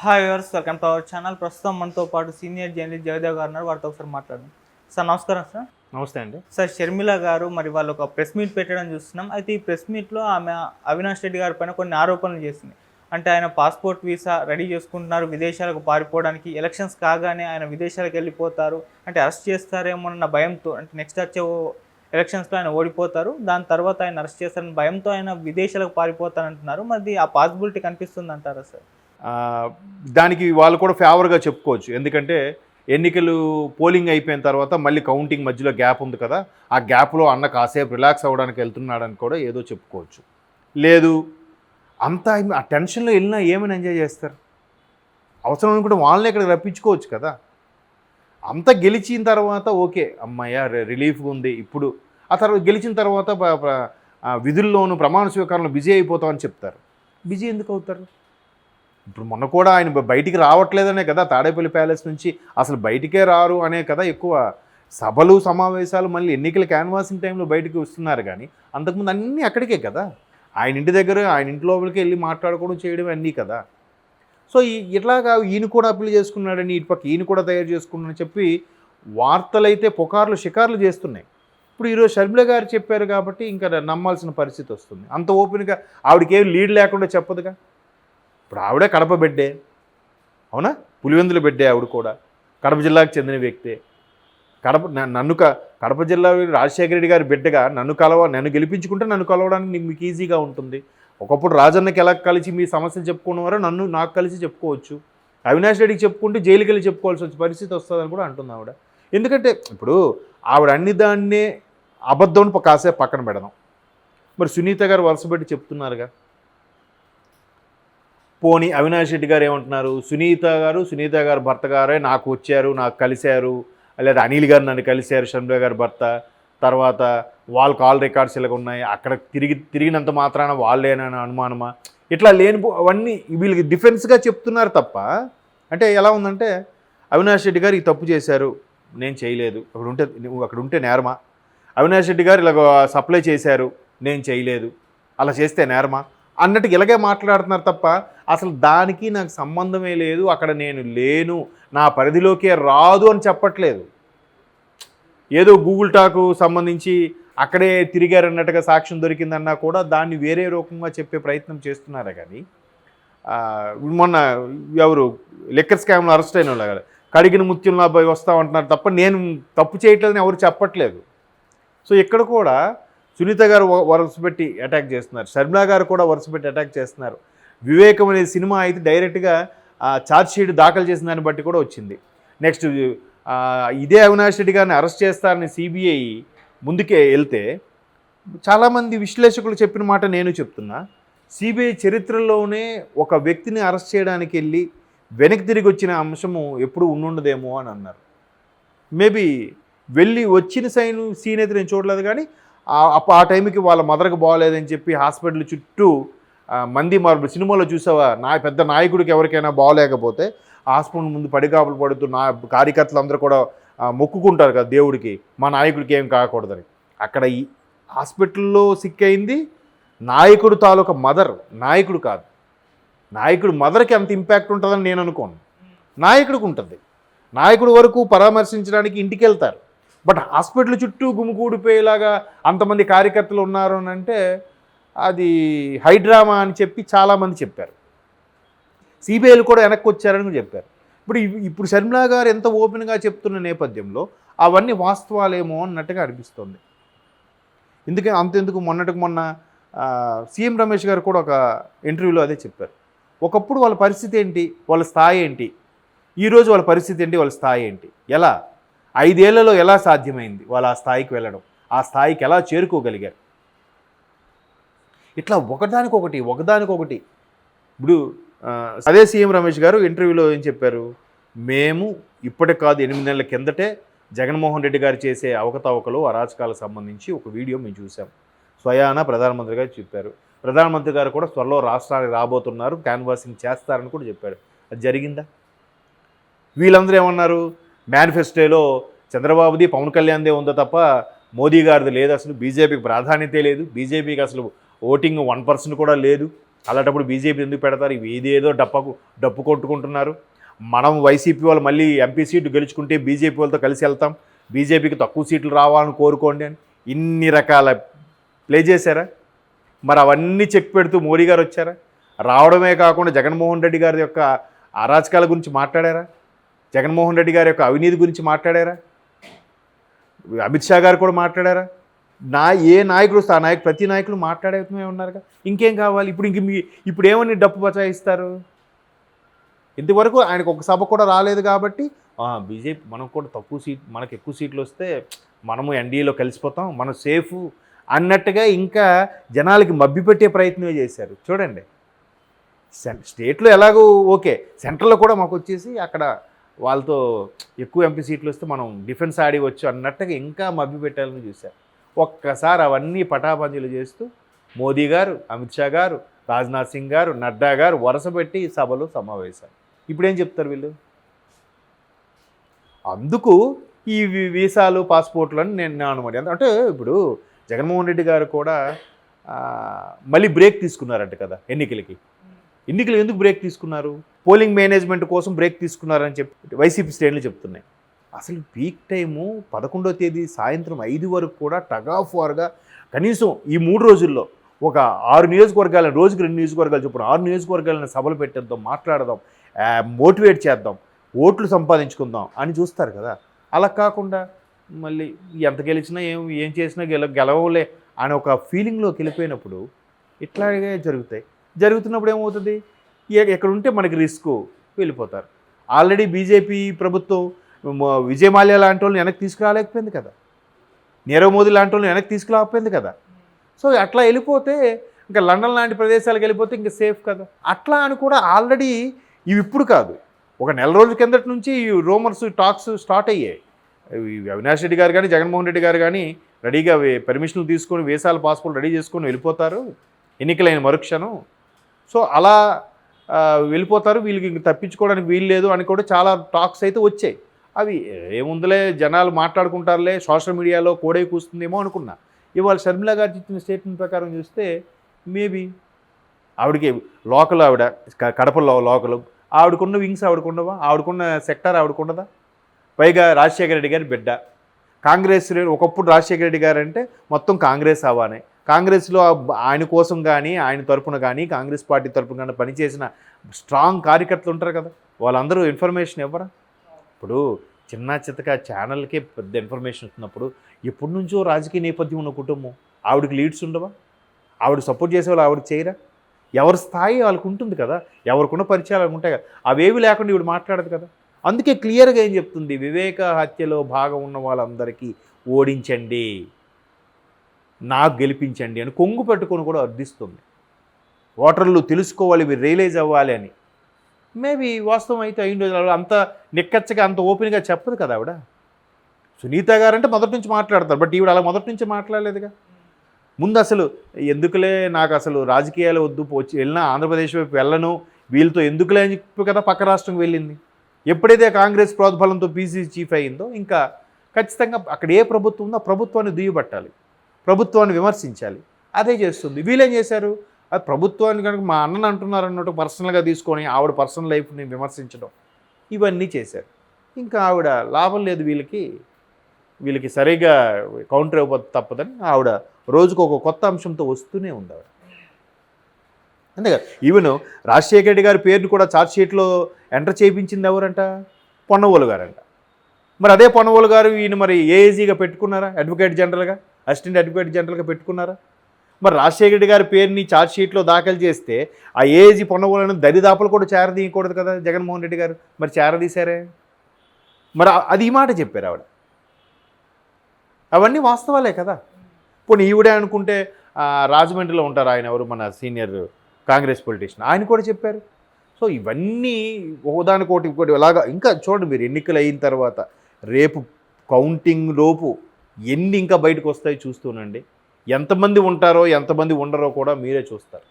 Hi viewers, welcome to our channel. ప్రస్తుతం మనతో పాటు సీనియర్ జర్నలిస్ట్ జయదేవ్ గారు ఉన్నారు. వారితో ఒకసారి మాట్లాడదాం. సార్ నమస్కారం సార్. నమస్తే అండి. సార్, షర్మిల గారు మరి వాళ్ళు ఒక ప్రెస్ మీట్ పెట్టడం చూస్తున్నాం. అయితే ఈ ప్రెస్ మీట్లో ఆమె అవినాష్ రెడ్డి గారి పైన కొన్ని ఆరోపణలు చేసింది. అంటే ఆయన పాస్పోర్ట్ వీసా రెడీ చేసుకుంటున్నారు, విదేశాలకు పారిపోవడానికి. ఎలక్షన్స్ కాగానే ఆయన విదేశాలకు వెళ్ళిపోతారు, అంటే అరెస్ట్ చేస్తారేమోనన్న భయంతో, అంటే నెక్స్ట్ వచ్చే ఎలక్షన్స్లో ఆయన ఓడిపోతారు, దాని తర్వాత ఆయన అరెస్ట్ చేస్తారని భయంతో ఆయన విదేశాలకు పారిపోతారంటున్నారు. మరి ఆ పాసిబిలిటీ కనిపిస్తుంది అంటారా సార్? దానికి వాళ్ళు కూడా ఫేవర్గా చెప్పుకోవచ్చు. ఎందుకంటే ఎన్నికలు పోలింగ్ అయిపోయిన తర్వాత మళ్ళీ కౌంటింగ్ మధ్యలో గ్యాప్ ఉంది కదా, ఆ గ్యాప్లో అన్న కాసేపు రిలాక్స్ అవ్వడానికి వెళ్తున్నాడని కూడా ఏదో చెప్పుకోవచ్చు. లేదు, అంతా ఆ టెన్షన్లో వెళ్ళినా ఏమైనా ఎంజాయ్ చేస్తారు? అవసరం అనుకుంటే వాళ్ళని ఇక్కడ రప్పించుకోవచ్చు కదా. అంతా గెలిచిన తర్వాత ఓకే అమ్మాయ రిలీఫ్గా ఉంది ఇప్పుడు. ఆ తర్వాత గెలిచిన తర్వాత విధుల్లోనూ ప్రమాణ స్వీకారంలో బిజీ అయిపోతామని చెప్తారు. బిజీ ఎందుకు అవుతారు? ఇప్పుడు మొన్న కూడా ఆయన బయటికి రావట్లేదనే కదా, తాడేపల్లి ప్యాలెస్ నుంచి అసలు బయటికే రారు అనే కదా ఎక్కువ సభలు సమావేశాలు, మళ్ళీ ఎన్నికల క్యాన్వాసింగ్ టైంలో బయటికి వస్తున్నారు. కానీ అంతకుముందు అన్నీ అక్కడికే కదా, ఆయన ఇంటి దగ్గర ఆయన ఇంటి లోపలికి వెళ్ళి మాట్లాడుకోవడం చేయడం అన్నీ కదా. సో ఇట్లాగా ఈయన కూడా అప్పీల్ చేసుకున్నాడని, ఇటు పక్క ఈయన కూడా తయారు చేసుకున్నాడని చెప్పి వార్తలైతే పుకార్లు షికార్లు చేస్తున్నాయి. ఇప్పుడు ఈరోజు షర్మిల గారు చెప్పారు కాబట్టి ఇంకా నమ్మాల్సిన పరిస్థితి వస్తుంది. అంత ఓపెన్గా ఆవిడకేం లీడ్ లేకుండా చెప్పదుగా. ఇప్పుడు ఆవిడే కడప బిడ్డే, అవునా, పులివెందుల బిడ్డే. ఆవిడ కూడా కడప జిల్లాకు చెందిన వ్యక్తే. కడప జిల్లా రాజశేఖర రెడ్డి గారి బిడ్డగా నన్ను గెలిపించుకుంటే నన్ను కలవడానికి మీకు ఈజీగా ఉంటుంది. ఒకప్పుడు రాజన్నకి ఎలా కలిసి మీ సమస్యలు చెప్పుకున్నవారో నాకు కలిసి చెప్పుకోవచ్చు. అవినాష్ రెడ్డికి చెప్పుకుంటే జైలుకి వెళ్ళి చెప్పుకోవాల్సి వచ్చే పరిస్థితి వస్తుందని కూడా అంటుంది ఆవిడ. ఎందుకంటే ఇప్పుడు ఆవిడ అన్ని దాన్నే అబద్ధం కాసేపు పక్కన పెడదాం. మరి సునీత గారు వరుసపెట్టి చెప్తున్నారుగా. పోనీ అవినాష్ రెడ్డి గారు ఏమంటున్నారు, సునీత గారు భర్త గారే నాకు వచ్చారు, నాకు కలిశారు, లేదా అనిల్ గారు నన్ను కలిశారు, షర్మిల గారి భర్త. తర్వాత వాళ్ళ కాల్ రికార్డ్స్ ఇలాగ ఉన్నాయి, అక్కడ తిరిగినంత మాత్రాన వాళ్ళేనని అనుమానమా, ఇట్లా లేని అవన్నీ వీళ్ళకి డిఫెన్స్గా చెప్తున్నారు తప్ప. అంటే ఎలా ఉందంటే, అవినాష్ రెడ్డి గారు ఈ తప్పు చేశారు, నేను చేయలేదు, అక్కడ ఉంటే నేరమా? అవినాష్ రెడ్డి గారు ఇలాగ సప్లై చేశారు, నేను చేయలేదు, అలా చేస్తే నేరమా అన్నట్టు ఇలాగే మాట్లాడుతున్నారు తప్ప అసలు దానికి నాకు సంబంధమే లేదు, అక్కడ నేను లేను, నా పరిధిలోకే రాదు అని చెప్పట్లేదు. ఏదో గూగుల్ టాకు సంబంధించి అక్కడే తిరిగారన్నట్టుగా సాక్ష్యం దొరికిందన్నా కూడా దాన్ని వేరే రూపంగా చెప్పే ప్రయత్నం చేస్తున్నారు. కానీ మొన్న ఎవరు లిక్కర్ స్కామ్లో అరెస్ట్ అయిన వాళ్ళు కడిగిన ముత్యంలో అబ్బాయి వస్తామంటున్నారు తప్ప నేను తప్పు చేయట్లేదని ఎవరు చెప్పట్లేదు. సో ఇక్కడ కూడా సునీత గారు వరుసపెట్టి అటాక్ చేస్తున్నారు, షర్మిల గారు కూడా వరుసపెట్టి అటాక్ చేస్తున్నారు. వివేకం అనే సినిమా అయితే డైరెక్ట్గా ఛార్జ్ షీట్ దాఖలు చేసిన దాన్ని బట్టి కూడా వచ్చింది. నెక్స్ట్ ఇదే అవినాష్ రెడ్డి గారిని అరెస్ట్ చేస్తారని సిబిఐ ముందుకే వెళ్తే చాలామంది విశ్లేషకులు చెప్పిన మాట నేను చెప్తున్నా. సిబిఐ చరిత్రలోనే ఒక వ్యక్తిని అరెస్ట్ చేయడానికి వెళ్ళి వెనక్కి తిరిగి వచ్చిన అంశము ఎప్పుడూ ఉండుండదేమో అని అన్నారు. మేబీ వెళ్ళి వచ్చిన సీన్ అయితే నేను చూడలేదు. కానీ ఆ టైంకి వాళ్ళ మదర్కి బాగోలేదని చెప్పి హాస్పిటల్ చుట్టూ మంది మార్పులు సినిమాలో చూసావా, పెద్ద నాయకుడికి ఎవరికైనా బాగోలేకపోతే హాస్పిటల్ ముందు పడిగాపులు పడుతూ కార్యకర్తలు అందరూ కూడా మొక్కుకుంటారు కదా దేవుడికి, మా నాయకుడికి ఏం కాకూడదని. అక్కడ ఈ హాస్పిటల్లో సిక్ అయింది నాయకుడు తాలూకా మదర్, నాయకుడు కాదు. నాయకుడు మదర్కి అంత ఇంపాక్ట్ ఉంటుందని నేను అనుకోను. నాయకుడికి ఉంటుంది. నాయకుడి వరకు పరామర్శించడానికి ఇంటికి వెళ్తారు. బట్ హాస్పిటల్ చుట్టూ గుమికూడిపోయేలాగా అంతమంది కార్యకర్తలు ఉన్నారు అని అంటే అది హైడ్రామా అని చెప్పి చాలామంది చెప్పారు. సిబిఐలు కూడా వెనక్కి వచ్చారని చెప్పారు. ఇప్పుడు షర్మిల గారు ఎంత ఓపెన్గా చెప్తున్న నేపథ్యంలో అవన్నీ వాస్తవాలేమో అన్నట్టుగా అనిపిస్తుంది. అంతెందుకు మొన్నటికి మొన్న సీఎం రమేష్ గారు కూడా ఒక ఇంటర్వ్యూలో అదే చెప్పారు. ఒకప్పుడు వాళ్ళ పరిస్థితి ఏంటి, వాళ్ళ స్థాయి ఏంటి, ఈరోజు వాళ్ళ పరిస్థితి ఏంటి, వాళ్ళ స్థాయి ఏంటి, ఎలా 5 ఏళ్లలో ఎలా సాధ్యమైంది వాళ్ళు ఆ స్థాయికి వెళ్ళడం, ఆ స్థాయికి ఎలా చేరుకోగలిగారు. ఇట్లా ఒకదానికొకటి. ఇప్పుడు అదే సీఎం రమేష్ గారు ఇంటర్వ్యూలో ఏం చెప్పారు, మేము ఇప్పటికి కాదు 8 నెలల కిందటే జగన్మోహన్ రెడ్డి గారు చేసే అవకతవకలు అరాచకాలకు సంబంధించి ఒక వీడియో మేము చూసాం, స్వయానా ప్రధానమంత్రి గారు చెప్పారు. ప్రధానమంత్రి గారు కూడా త్వరలో రాష్ట్రానికి రాబోతున్నారు, క్యాన్వాసింగ్ చేస్తారని కూడా చెప్పారు. అది జరిగిందా? వీళ్ళందరూ ఏమన్నారు, మేనిఫెస్టోలో చంద్రబాబుది పవన్ కళ్యాణ్దే ఉందో తప్ప మోదీ గారిది లేదు, అసలు బీజేపీకి ప్రాధాన్యతే లేదు, బీజేపీకి అసలు ఓటింగ్ 1% కూడా లేదు, అలాంటప్పుడు బీజేపీ ఎందుకు పెడతారు? ఇవి ఏదేదో డప్పు కొట్టుకుంటున్నారు. మనం వైసీపీ వాళ్ళు మళ్ళీ ఎంపీ సీటు గెలుచుకుంటే బీజేపీ వాళ్ళతో కలిసి వెళ్తాం, బీజేపీకి తక్కువ సీట్లు రావాలని కోరుకోండి అని ఇన్ని రకాల ప్లే చేశారా? మరి అవన్నీ చెక్ పెడుతూ మోడీ గారు వచ్చారా? రావడమే కాకుండా జగన్మోహన్ రెడ్డి గారి యొక్క అరాచకాల గురించి మాట్లాడారా? జగన్మోహన్ రెడ్డి గారి యొక్క అవినీతి గురించి మాట్లాడారా? అమిత్ షా గారు కూడా మాట్లాడారా? ఏ నాయకుడు వస్తే ఆ నాయకుడు ప్రతి నాయకులు మాట్లాడుతూనే ఉన్నారుగా. ఇంకేం కావాలి? ఇప్పుడు ఏమని డప్పు బచాయిస్తారు? ఇంతవరకు ఆయనకు ఒక సభ కూడా రాలేదు కాబట్టి బీజేపీ మనకు కూడా మనకు ఎక్కువ సీట్లు వస్తే మనము ఎన్డీఏలో కలిసిపోతాం, మనం సేఫ్ అన్నట్టుగా ఇంకా జనాలకి మభ్యపెట్టే ప్రయత్నమే చేశారు. చూడండి, స్టేట్లో ఎలాగో ఓకే, సెంట్రల్లో కూడా మాకు వచ్చేసి అక్కడ వాళ్ళతో ఎక్కువ ఎంపీ సీట్లు వస్తే మనం డిఫెన్స్ ఆడి వచ్చు అన్నట్టుగా ఇంకా మభ్యపెట్టాలని చూశారు. ఒక్కసారి అవన్నీ పటాపంచలు చేస్తూ మోదీ గారు, అమిత్ షా గారు, రాజ్నాథ్ సింగ్ గారు, నడ్డా గారు వరుస పెట్టి సభలు సమావేశాలు. ఇప్పుడేం చెప్తారు వీళ్ళు? అందుకు ఈ వీసాలు పాస్పోర్ట్లు అని నేను అనమాట. అంటే ఇప్పుడు జగన్మోహన్ రెడ్డి గారు కూడా మళ్ళీ బ్రేక్ తీసుకున్నారంట కదా ఎన్నికలు ఎందుకు బ్రేక్ తీసుకున్నారు? పోలింగ్ మేనేజ్మెంట్ కోసం బ్రేక్ తీసుకున్నారని చెప్పి వైసీపీ శ్రేణులు చెప్తున్నాయి. అసలు పీక్ టైము 11వ తేదీ సాయంత్రం 5 వరకు కూడా టగ్ ఆఫ్ వార్గా కనీసం ఈ 3 రోజుల్లో ఒక 6 నియోజకవర్గాలను, రోజుకి 2 నియోజకవర్గాలు చొప్పున 6 నియోజకవర్గాలను సభలు పెట్టేద్దాం, మాట్లాడదాం, మోటివేట్ చేద్దాం, ఓట్లు సంపాదించుకుందాం అని చూస్తారు కదా. అలా కాకుండా మళ్ళీ ఎంత గెలిచినా ఏం చేసినా గెలవలే అని ఒక ఫీలింగ్లోకి వెళ్ళిపోయినప్పుడు ఇట్లాగే జరుగుతున్నప్పుడు ఏమవుతుంది? ఎక్కడ ఉంటే మనకి రిస్క్ వెళ్ళిపోతారు. ఆల్రెడీ బీజేపీ ప్రభుత్వం విజయ్ మాల్యా లాంటి వాళ్ళని వెనక్కి తీసుకురాలేకపోయింది కదా, నీరవ్ మోదీ లాంటి వాళ్ళని వెనక్కి తీసుకురాకపోయింది కదా. సో అట్లా వెళ్ళిపోతే ఇంకా లండన్ లాంటి ప్రదేశాలకు వెళ్ళిపోతే ఇంకా సేఫ్ కదా. అట్లా అని కూడా ఆల్రెడీ ఇవి ఇప్పుడు కాదు, ఒక నెల రోజుల కిందటి నుంచి ఈ రూమర్స్ టాక్స్ స్టార్ట్ అయ్యాయి. అవినాష్ రెడ్డి గారు కానీ జగన్మోహన్ రెడ్డి గారు కానీ రెడీగా పర్మిషన్లు తీసుకొని వీసాల పాస్పోర్ట్ రెడీ చేసుకొని వెళ్ళిపోతారు ఎన్నికలైన మరుక్షణం. సో అలా వెళ్ళిపోతారు, వీళ్ళకి ఇంక తప్పించుకోవడానికి వీలు లేదు అని కూడా చాలా టాక్స్ అయితే వచ్చాయి. అవి ఏముందులే జనాలు మాట్లాడుకుంటారులే, సోషల్ మీడియాలో కోడే కూస్తుందేమో అనుకున్నా. ఇవాళ షర్మిల గారు ఇచ్చిన స్టేట్మెంట్ ప్రకారం చూస్తే మేబీ ఆవిడకి లోకల్, ఆవిడ కడపలో లోకల్, ఆవిడకున్న వింగ్స్ ఆవిడకుండవా, ఆవిడకున్న సెక్టార్ ఆవిడకుండదా? పైగా రాజశేఖర రెడ్డి గారి బిడ్డ, కాంగ్రెస్ ఒకప్పుడు రాజశేఖర రెడ్డి గారు అంటే మొత్తం కాంగ్రెస్ అవ్వానే, కాంగ్రెస్లో ఆయన కోసం కానీ ఆయన తరపున కానీ కాంగ్రెస్ పార్టీ తరపున కానీ పనిచేసిన స్ట్రాంగ్ కార్యకర్తలు ఉంటారు కదా, వాళ్ళందరూ ఇన్ఫర్మేషన్ ఇవ్వరా? ఇప్పుడు చిన్న చిత్తగా ఛానల్కే పెద్ద ఇన్ఫర్మేషన్ ఇస్తున్నప్పుడు ఎప్పటి నుంచో రాజకీయ నేపథ్యం ఉన్న కుటుంబం, ఆవిడకి లీడ్స్ ఉండవా? ఆవిడ సపోర్ట్ చేసే వాళ్ళు ఆవిడ చేయరా? ఎవరి స్థాయి వాళ్ళకు ఉంటుంది కదా, ఎవరికున్న పరిచయాలు ఉంటాయి కదా, అవేవి లేకుండా ఇవిడ మాట్లాడదు కదా. అందుకే క్లియర్గా ఏం చెప్తుంది, వివేక హత్యలో భాగం ఉన్న వాళ్ళందరికీ ఓడించండి, నాకు గెలిపించండి అని కొంగు పెట్టుకొని కూడా అర్థిస్తుంది. ఓటర్లు తెలుసుకోవాలి, మీరు రియలైజ్ అవ్వాలి అని. మేబీ వాస్తవం అయితే అయ్యిండో, అంత నిక్కచ్చగా అంత ఓపెన్గా చెప్పదు కదా ఆవిడ. సునీత గారు అంటే మొదటి నుంచి మాట్లాడతారు, బట్ ఈవిడ అలా మొదటి నుంచి మాట్లాడలేదుగా. ముందు అసలు ఎందుకులే, నాకు అసలు రాజకీయాలు వద్దు, వచ్చి వెళ్ళినా ఆంధ్రప్రదేశ్ వైపు వెళ్ళను, వీళ్ళతో ఎందుకులే అని చెప్పి కదా పక్క రాష్ట్రంకి వెళ్ళింది. ఎప్పుడైతే కాంగ్రెస్ ప్రోద్బలంతో పీసీసీ చీఫ్ అయిందో ఇంకా ఖచ్చితంగా అక్కడ ఏ ప్రభుత్వం ఉందో ఆ ప్రభుత్వాన్ని దుయ్యబట్టాలి, ప్రభుత్వాన్ని విమర్శించాలి. అదే చేస్తుంది. వీళ్ళేం చేశారు, అది ప్రభుత్వాన్ని కనుక మా అన్నని అంటున్నారు అన్నట్టు పర్సనల్గా తీసుకొని ఆవిడ పర్సనల్ లైఫ్ని విమర్శించడం, ఇవన్నీ చేశారు. ఇంకా ఆవిడ లాభం లేదు, వీళ్ళకి సరిగా కౌంటర్ ఇవ్వకపోతే తప్పదని ఆవిడ రోజుకు ఒక కొత్త అంశంతో వస్తూనే ఉంది ఆవిడ. అంతేగా, ఈవెన్ రాజశేఖర రెడ్డి గారి పేరుని కూడా ఛార్జ్షీట్లో ఎంటర్ చేయించింది ఎవరంట? పొన్నవోలు గారంట. మరి అదే పొన్నవోలు గారు ఈయన మరి ఏఏజీగా పెట్టుకున్నారా? అడ్వకేట్ జనరల్గా, అసిస్టెంట్ అడ్వకేట్ జనరల్గా పెట్టుకున్నారా? మరి రాజశేఖర రెడ్డి గారి పేరుని ఛార్జ్షీట్లో దాఖలు చేస్తే ఆ ఏఏజీ పొన్నవోలను దరిదాపులు కూడా చేరదీయకూడదు కదా జగన్మోహన్ రెడ్డి గారు, మరి చేరదీశారే. మరి అది ఈ మాట చెప్పారు ఆవిడ. అవన్నీ వాస్తవాలే కదా. పోనీ ఈవిడే అనుకుంటే రాజమండ్రిలో ఉంటారు ఆయన, ఎవరు మన సీనియర్ కాంగ్రెస్ పొలిటీషియన్, ఆయన కూడా చెప్పారు. సో ఇవన్నీ ఒకదానికోటి ఇలాగా. ఇంకా చూడండి మీరు, ఎన్నికలు అయిన తర్వాత రేపు కౌంటింగ్ లోపు ఎన్ని ఇంకా బయటకు వస్తాయి చూస్తూనండి. ఎంతమంది ఉంటారో ఎంతమంది ఉండరో కూడా మీరే చూస్తారు.